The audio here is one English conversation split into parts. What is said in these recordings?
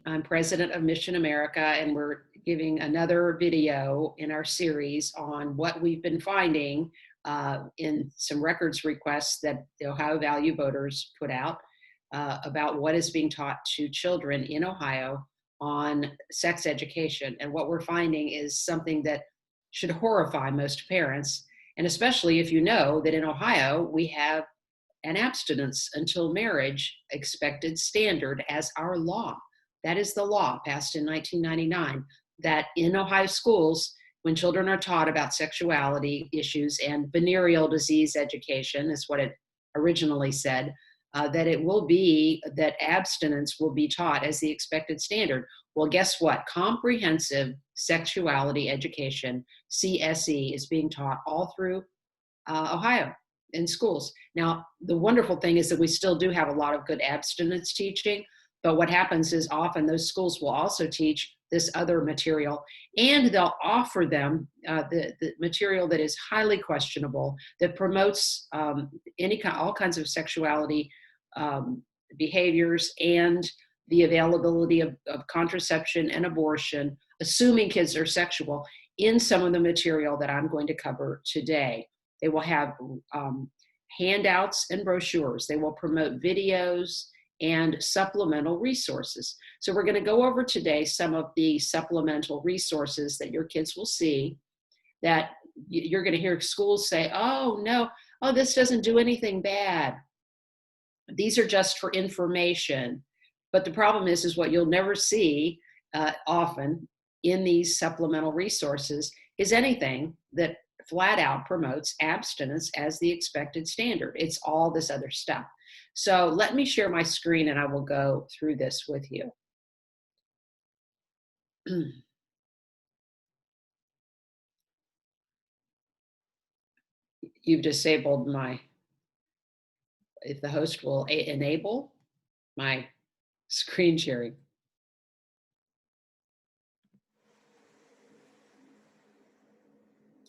I'm president of Mission America, and we're giving another video in our series on what we've been finding in some records requests that the Ohio Value Voters put out about what is being taught to children in Ohio on sex education. And what we're finding is something that should horrify most parents, and especially if you know that in Ohio we have an abstinence until marriage expected standard as our law. That is the law passed in 1999, that in Ohio schools, when children are taught about sexuality issues and venereal disease education, is what it originally said, that it will be, that abstinence will be taught as the expected standard. Well, guess what? Comprehensive Sexuality Education, CSE, is being taught all through Ohio in schools. Now, the wonderful thing is that we still do have a lot of good abstinence teaching, but what happens is often those schools will also teach this other material, and they'll offer them the material that is highly questionable, that promotes all kinds of sexuality behaviors and the availability of contraception and abortion, assuming kids are sexual, in some of the material that I'm going to cover today. They will have handouts and brochures. They will promote videos and supplemental resources. So we're going to go over today some of the supplemental resources that your kids will see, that you're going to hear schools say, oh, no, oh, this doesn't do anything bad. These are just for information. But the problem is what you'll never see often in these supplemental resources is anything that flat out promotes abstinence as the expected standard. It's all this other stuff. So let me share my screen and I will go through this with you. You've disabled my, if the host will enable my screen sharing.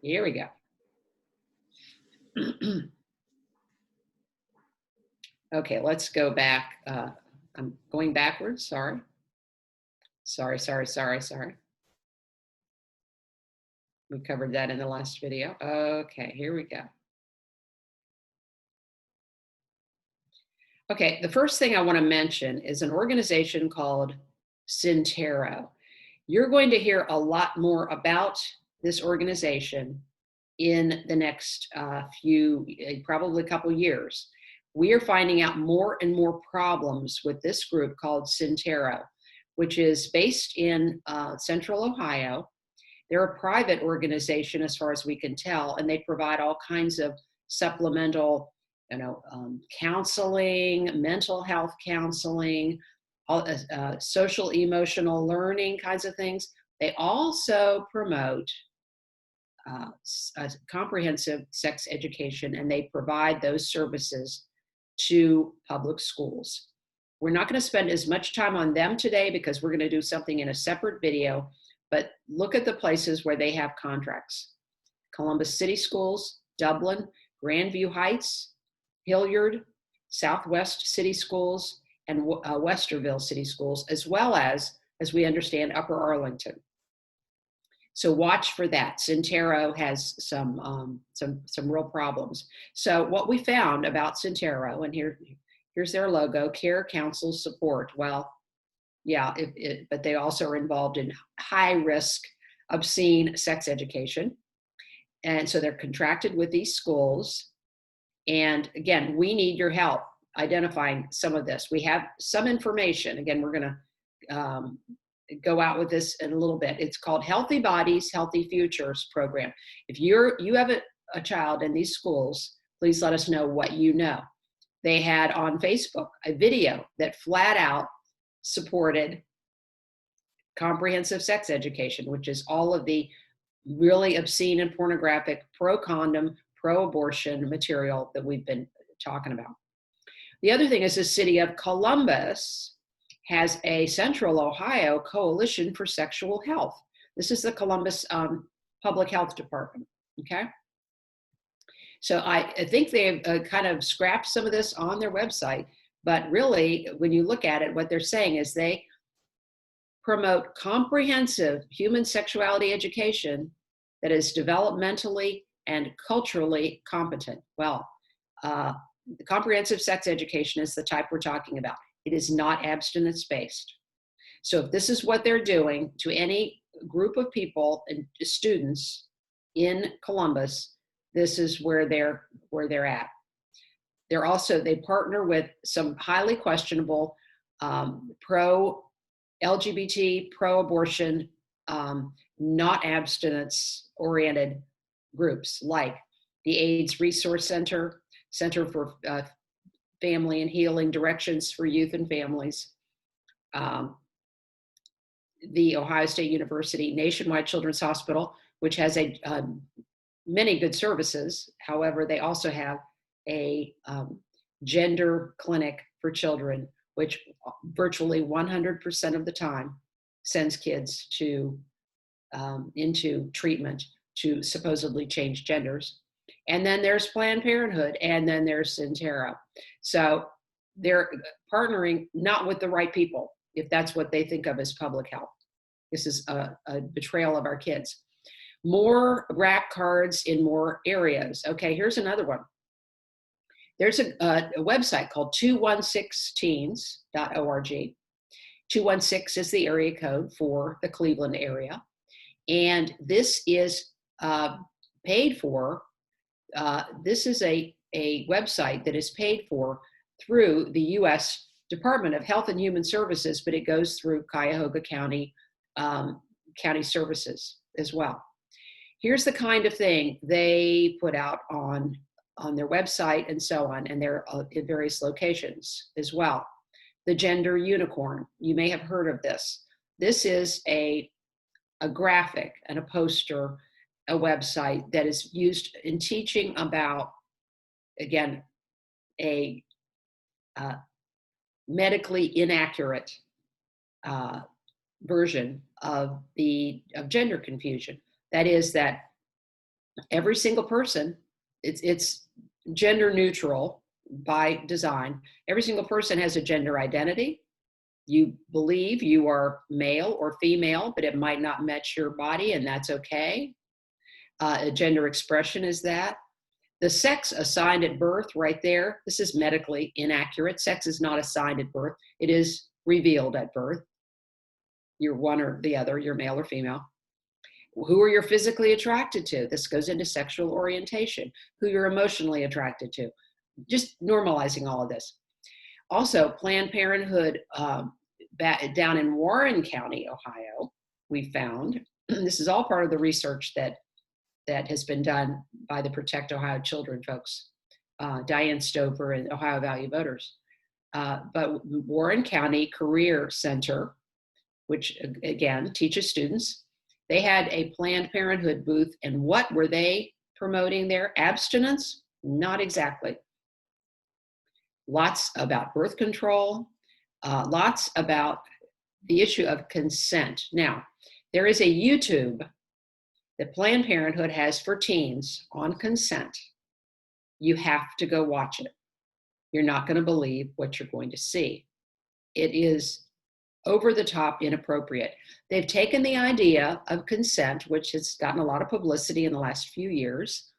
Here we go. Okay, let's go back. I'm going backwards, sorry. Sorry. We covered that in the last video. Okay, here we go. Okay, the first thing I want to mention is an organization called Syntero. You're going to hear a lot more about this organization in the next probably a couple years. We are finding out more and more problems with this group called Syntero, which is based in Central Ohio. They're a private organization as far as we can tell, and they provide all kinds of supplemental, counseling, mental health counseling, social emotional learning kinds of things. They also promote comprehensive sex education, and they provide those services to public schools. We're not going to spend as much time on them today because we're going to do something in a separate video, but look at the places where they have contracts. Columbus City Schools, Dublin, Grandview Heights, Hilliard, Southwest City Schools, and Westerville City Schools, as well as we understand, Upper Arlington. So watch for that. Syntero has some real problems. So what we found about Syntero, and here's their logo: care, counsel, support. Well, yeah, but they also are involved in high-risk, obscene sex education. And so they're contracted with these schools. And again, we need your help identifying some of this. We have some information. Again, we're going to go out with this in a little bit. It's called Healthy Bodies, Healthy Futures program. If you have a child in these schools, please let us know what you know. They had on Facebook a video that flat out supported comprehensive sex education, which is all of the really obscene and pornographic pro-condom, pro-abortion material that we've been talking about. The other thing is the city of Columbus has a Central Ohio Coalition for Sexual Health. This is the Columbus Public Health Department, okay? So I think they've kind of scrapped some of this on their website, but really, when you look at it, what they're saying is they promote comprehensive human sexuality education that is developmentally and culturally competent. Well, the comprehensive sex education is the type we're talking about. It is not abstinence-based. So if this is what they're doing to any group of people and students in Columbus, this is where they're at. They partner with some highly questionable pro-LGBT, pro-abortion, not abstinence-oriented groups like the AIDS Resource Center, Center for Family and Healing, Directions for Youth and Families, the Ohio State University Nationwide Children's Hospital, which has many good services. However, they also have a gender clinic for children, which virtually 100% of the time sends kids into treatment to supposedly change genders. And then there's Planned Parenthood, and then there's Syntero. So they're partnering not with the right people, if that's what they think of as public health. This is a betrayal of our kids. More RAC cards in more areas. Okay, here's another one. There's a website called 216teens.org. 216 is the area code for the Cleveland area. And this is paid for. This is a website that is paid for through the U.S. Department of Health and Human Services, but it goes through Cuyahoga County Services as well. Here's the kind of thing they put out on their website and so on, and they're in various locations as well. The Gender Unicorn, you may have heard of this. This is a graphic and a poster, a website that is used in teaching about, again, a medically inaccurate version of gender confusion. That is that every single person, it's gender neutral by design. Every single person has a gender identity. You believe you are male or female, but it might not match your body, and that's okay. A gender expression is that. The sex assigned at birth, right there, this is medically inaccurate. Sex is not assigned at birth. It is revealed at birth. You're one or the other, you're male or female. Who are you physically attracted to? This goes into sexual orientation. Who you're emotionally attracted to. Just normalizing all of this. Also, Planned Parenthood down in Warren County, Ohio, we found, this is all part of the research that has been done by the Protect Ohio Children folks, Diane Stover and Ohio Value Voters. But Warren County Career Center, which again teaches students, they had a Planned Parenthood booth, and what were they promoting there? Abstinence? Not exactly. Lots about birth control, lots about the issue of consent. Now, there is a YouTube that Planned Parenthood has for teens on consent. You have to go watch it. You're not going to believe what you're going to see. It is over the top inappropriate. They've taken the idea of consent, which has gotten a lot of publicity in the last few years,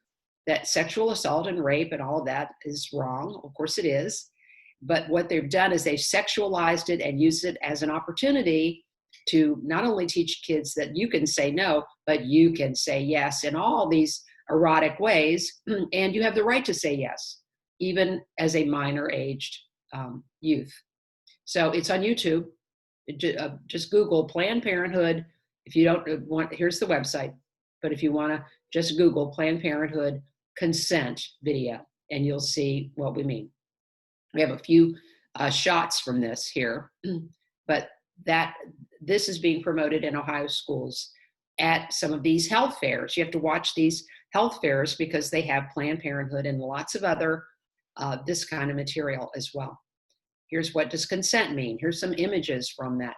that sexual assault and rape and all of that is wrong. Of course it is. But what they've done is they've sexualized it and used it as an opportunity to not only teach kids that you can say no, but you can say yes in all these erotic ways, and you have the right to say yes, even as a minor aged youth. So it's on YouTube. Just Google Planned Parenthood. If you don't want, here's the website, but if you want to just Google Planned Parenthood consent video, and you'll see what we mean. We have a few shots from this here, but this is being promoted in Ohio schools at some of these health fairs. You have to watch these health fairs because they have Planned Parenthood and lots of other this kind of material as well. Here's what does consent mean. Here's some images from that.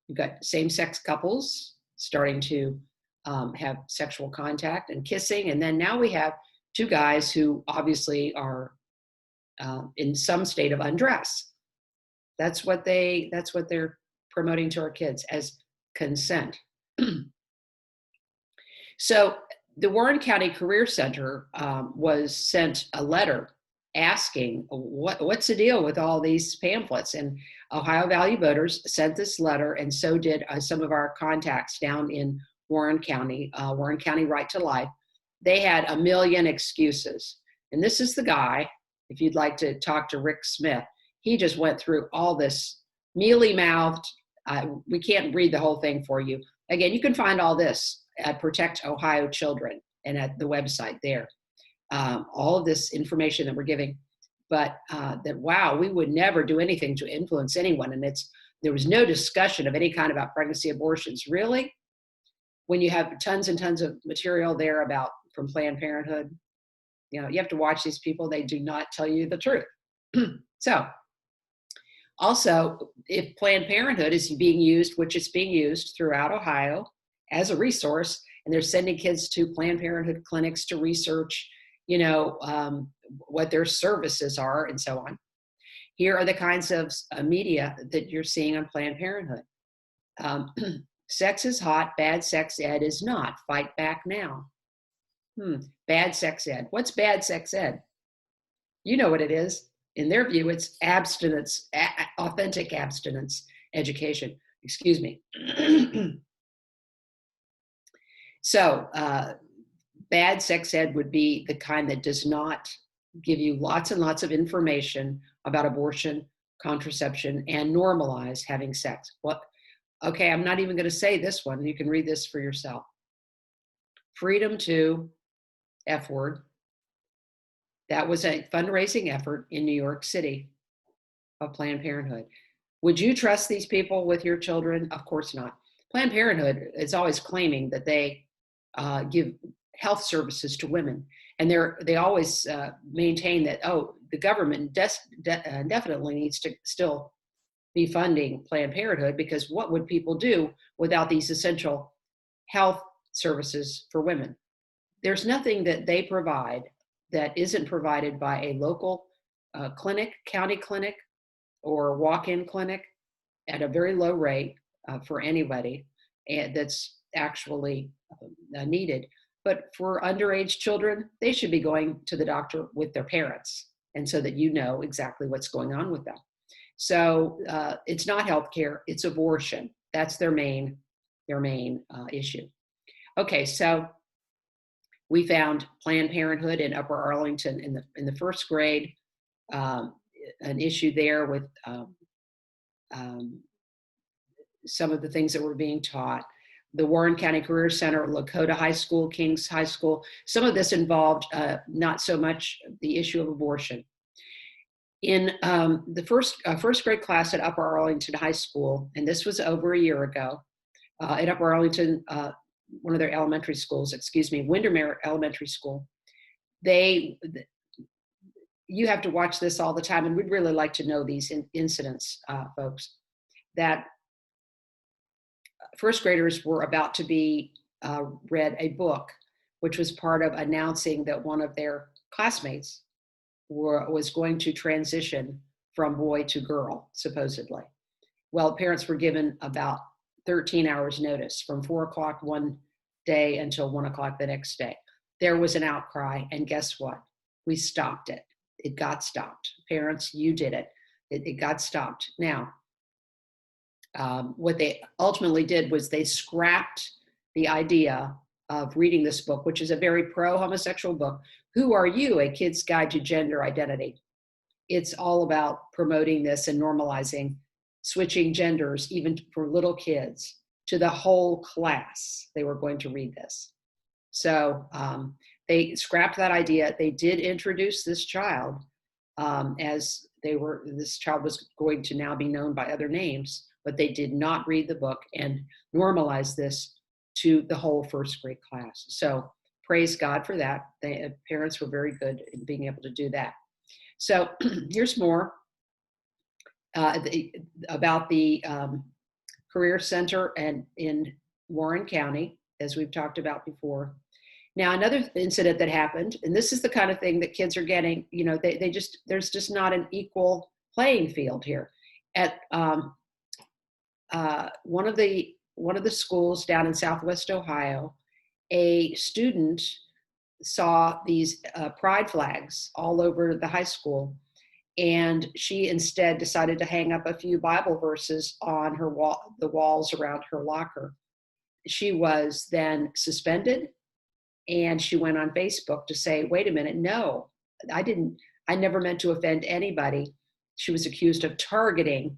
You've got same-sex couples starting to have sexual contact and kissing, and then now we have two guys who obviously are in some state of undress. That's what they're promoting to our kids as consent. So the Warren County Career Center was sent a letter asking what's the deal with all these pamphlets, and Ohio Value Voters sent this letter, and so did some of our contacts down in Warren County Right to Life. They had a million excuses, and this is the guy, if you'd like to talk to Rick Smith, he just went through all this mealy-mouthed. We can't read the whole thing for you. Again, you can find all this at Protect Ohio Children and at the website there. All of this information that we're giving, but that, wow, we would never do anything to influence anyone. And there was no discussion of any kind about pregnancy abortions. Really? When you have tons and tons of material there from Planned Parenthood, you have to watch these people. They do not tell you the truth. So also, if Planned Parenthood is being used, which it's being used throughout Ohio as a resource, and they're sending kids to Planned Parenthood clinics to research, what their services are and so on. Here are the kinds of media that you're seeing on Planned Parenthood. Sex is hot, bad sex ed is not. Fight back now. Bad sex ed. What's bad sex ed? You know what it is. In their view, it's abstinence, authentic abstinence education. Excuse me. So bad sex ed would be the kind that does not give you lots and lots of information about abortion, contraception, and normalize having sex. Okay, I'm not even going to say this one. You can read this for yourself. Freedom to F word. That was a fundraising effort in New York City of Planned Parenthood. Would you trust these people with your children? Of course not. Planned Parenthood is always claiming that they give health services to women. And they always maintain that, the government definitely needs to still be funding Planned Parenthood, because what would people do without these essential health services for women? There's nothing that they provide that isn't provided by a local clinic, county clinic, or walk-in clinic at a very low rate for anybody that's actually needed. But for underage children, they should be going to the doctor with their parents, and so that you know exactly what's going on with them. So it's not healthcare, it's abortion. That's their main issue. Okay, so we found Planned Parenthood in Upper Arlington in the first grade, an issue there with some of the things that were being taught. The Warren County Career Center, Lakota High School, Kings High School. Some of this involved not so much the issue of abortion. In the first grade class at Upper Arlington High School, and this was over a year ago, at Upper Arlington, one of their elementary schools, Windermere Elementary School, you have to watch this all the time, and we'd really like to know these incidents, folks, that first graders were about to be read a book, which was part of announcing that one of their classmates was going to transition from boy to girl, supposedly. Well, parents were given about 13 hours notice, from 4 o'clock one day until 1 o'clock the next day. There was an outcry, and guess what? We stopped it. It got stopped. Parents, you did it. It got stopped. Now, what they ultimately did was they scrapped the idea of reading this book, which is a very pro-homosexual book. Who Are You? A Kid's Guide to Gender Identity. It's all about promoting this and normalizing switching genders, even for little kids, to the whole class. They were going to read this. So they scrapped that idea. They did introduce this child this child was going to now be known by other names, but they did not read the book and normalize this to the whole first grade class. So praise God for that. Parents were very good in being able to do that. So here's more about the Career Center in Warren County, as we've talked about before. Now, another incident that happened, and this is the kind of thing that kids are getting, there's just not an equal playing field here. At one of the schools down in Southwest Ohio, a student saw these pride flags all over the high school, and she instead decided to hang up a few Bible verses on her wall, the walls around her locker. She was then suspended, and she went on Facebook to say, wait a minute, no, I never meant to offend anybody. She was accused of targeting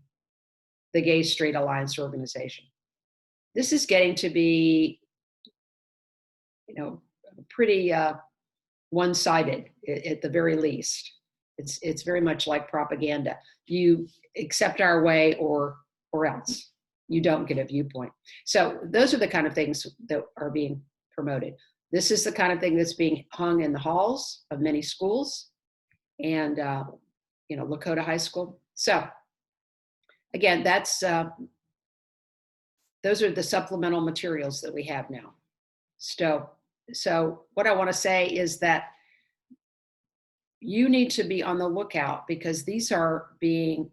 the Gay Straight Alliance organization. This is getting to be, pretty one-sided at the very least. It's very much like propaganda. You accept our way or else. You don't get a viewpoint. So those are the kind of things that are being promoted. This is the kind of thing that's being hung in the halls of many schools and, Lakota High School. So again, those are the supplemental materials that we have now. So what I want to say is that you need to be on the lookout, because these are being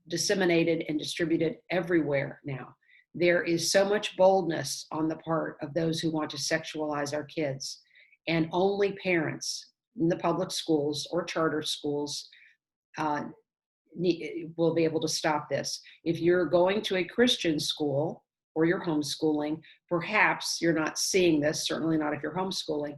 disseminated and distributed everywhere now. There is so much boldness on the part of those who want to sexualize our kids, and only parents in the public schools or charter schools will be able to stop this. If you're going to a Christian school or you're homeschooling, perhaps you're not seeing this, certainly not if you're homeschooling.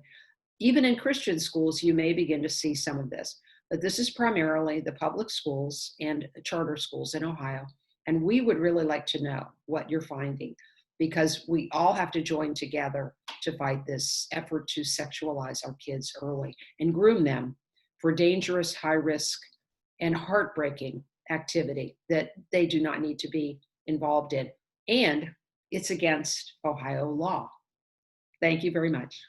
Even in Christian schools, you may begin to see some of this, but this is primarily the public schools and charter schools in Ohio. And we would really like to know what you're finding, because we all have to join together to fight this effort to sexualize our kids early and groom them for dangerous, high risk, and heartbreaking activity that they do not need to be involved in. And it's against Ohio law. Thank you very much.